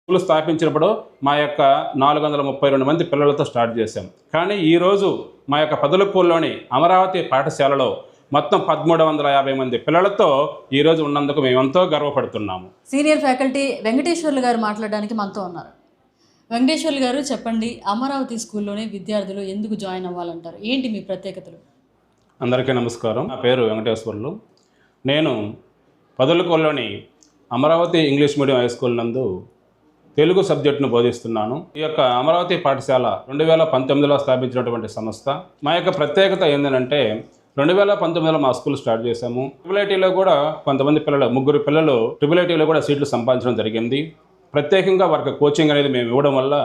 School స్థాపించినప్పుడు మా యొక్క 432 మంది పిల్లలతో స్టార్ట్ చేశాం. కానీ ఈరోజు మా యొక్క పదలకూరులోని అమరావతి పాఠశాలలో మొత్తం 1350 మంది పిల్లలతో ఈరోజు ఉన్నందుకు మేమెంతో గర్వపడుతున్నాము. సీనియర్ ఫ్యాకల్టీ వెంకటేశ్వర్లు గారు మాట్లాడడానికి మనతో ఉన్నారు. వెంకటేశ్వర్లు గారు చెప్పండి, అమరావతి స్కూల్లోనే విద్యార్థులు ఎందుకు జాయిన్ అవ్వాలంటారు? ఏంటి మీ ప్రత్యేకతలు? అందరికీ నమస్కారం. నా పేరు వెంకటేశ్వర్లు. నేను పదలకూరులోని Amaravati English medium high school నందు తెలుగు సబ్జెక్టును బోధిస్తున్నాను. ఈ యొక్క అమరావతి పాఠశాల 2019లో స్థాపించినటువంటి సంస్థ. మా యొక్క ప్రత్యేకత ఏంటంటే 2019లో మా స్కూల్ స్టార్ట్ చేశాము. ట్రిపుల్ కూడా కొంతమంది పిల్లలు, 3 పిల్లలు ట్రిపుల్ కూడా సీట్లు సంపాదించడం జరిగింది. ప్రత్యేకంగా వారికి కోచింగ్ అనేది మేము ఇవ్వడం వల్ల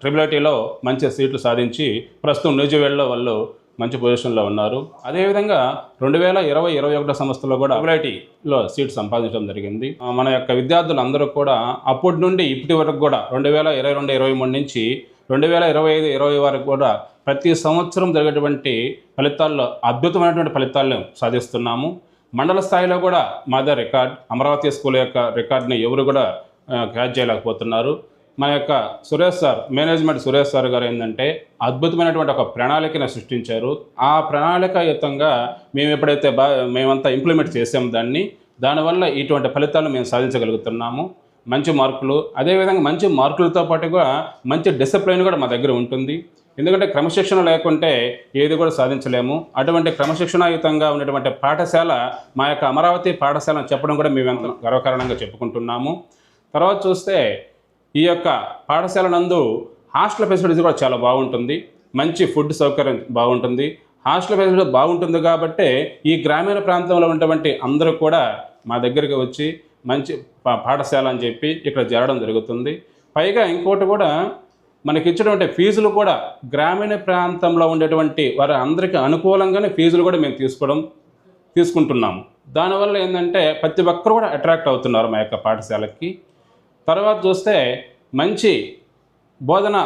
ట్రిపుల్ మంచి సీట్లు సాధించి ప్రస్తుతం న్యూజివేడ్లో వాళ్ళు మంచి పొజిషన్లో ఉన్నారు. అదేవిధంగా 2020-21 సంవత్సరంలో కూడా ట్రిపుల్ సీట్ సంపాదించడం జరిగింది. మన యొక్క విద్యార్థులు అందరూ కూడా అప్పటి నుండి ఇప్పటి వరకు కూడా 2022-23 నుంచి 2025-26 వరకు కూడా ప్రతి సంవత్సరం జరిగేటువంటి ఫలితాల్లో అద్భుతమైనటువంటి ఫలితాలను సాధిస్తున్నాము. మండల స్థాయిలో కూడా మాదే రికార్డ్. అమరావతి స్కూల్ యొక్క రికార్డుని ఎవరు కూడా క్యాచ్ చేయలేకపోతున్నారు. మన యొక్క Suresh sir, management Suresh sir గారు ఏంటంటే అద్భుతమైనటువంటి ఒక ప్రణాళికను సృష్టించారు. ఆ ప్రణాళికాయుతంగా మేము ఎప్పుడైతే మేమంతా ఇంప్లిమెంట్ చేసాము దానివల్ల ఇటువంటి ఫలితాలు మేము సాధించగలుగుతున్నాము. మంచి మార్కులు, అదేవిధంగా మంచి మార్కులతో పాటుగా మంచి డిసిప్లిన్ కూడా మా దగ్గర ఉంటుంది. ఎందుకంటే క్రమశిక్షణ లేకుంటే ఏది కూడా సాధించలేము. అటువంటి క్రమశిక్షణాయుతంగా ఉన్నటువంటి పాఠశాల మా యొక్క అమరావతి పాఠశాల అని చెప్పడం కూడా మేము ఎంతో గర్వకారణంగా చెప్పుకుంటున్నాము. తర్వాత చూస్తే ఈ యొక్క పాఠశాల నందు హాస్టల్ ఫెసిలిటీస్ కూడా చాలా బాగుంటుంది. మంచి ఫుడ్ సౌకర్యం బాగుంటుంది. హాస్టల్ ఫెసిలిటీ బాగుంటుంది కాబట్టి ఈ గ్రామీణ ప్రాంతంలో ఉన్నటువంటి అందరూ కూడా మా దగ్గరికి వచ్చి మంచి పాఠశాల అని చెప్పి ఇక్కడ చేరడం జరుగుతుంది. పైగా ఇంకోటి కూడా మనకి ఇచ్చినటువంటి ఫీజులు కూడా గ్రామీణ ప్రాంతంలో ఉండేటువంటి వారి అందరికీ అనుకూలంగానే ఫీజులు కూడా మేము తీసుకుంటున్నాము. దానివల్ల ఏంటంటే ప్రతి ఒక్కరు కూడా అట్రాక్ట్ అవుతున్నారు మా యొక్క పాఠశాలకి. తర్వాత చూస్తే మంచి బోధన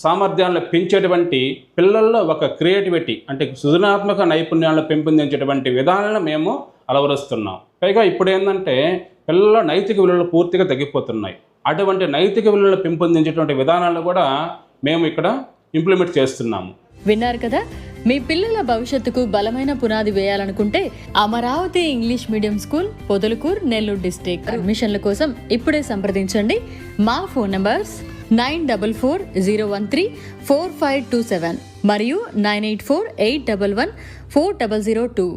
సామర్థ్యాలను పెంచేటువంటి పిల్లల్లో ఒక క్రియేటివిటీ అంటే సృజనాత్మక నైపుణ్యాలను పెంపొందించేటువంటి విధానాలను మేము అలవరుస్తున్నాం. పైగా ఇప్పుడు ఏంటంటే పిల్లల నైతిక విలువలు పూర్తిగా తగ్గిపోతున్నాయి. అటువంటి నైతిక విలువలను పెంపొందించేటువంటి విధానాలను కూడా మేము ఇక్కడ ఇంప్లిమెంట్ చేస్తున్నాము. విన్నారు కదా, మీ పిల్లల భవిష్యత్తుకు బలమైన పునాది వేయాలనుకుంటే Amaravati English medium school, Podalakuru, Nellore district. అడ్మిషన్ల కోసం ఇప్పుడే సంప్రదించండి. మా ఫోన్ నంబర్స్ 9440134527 మరియు 9848114002.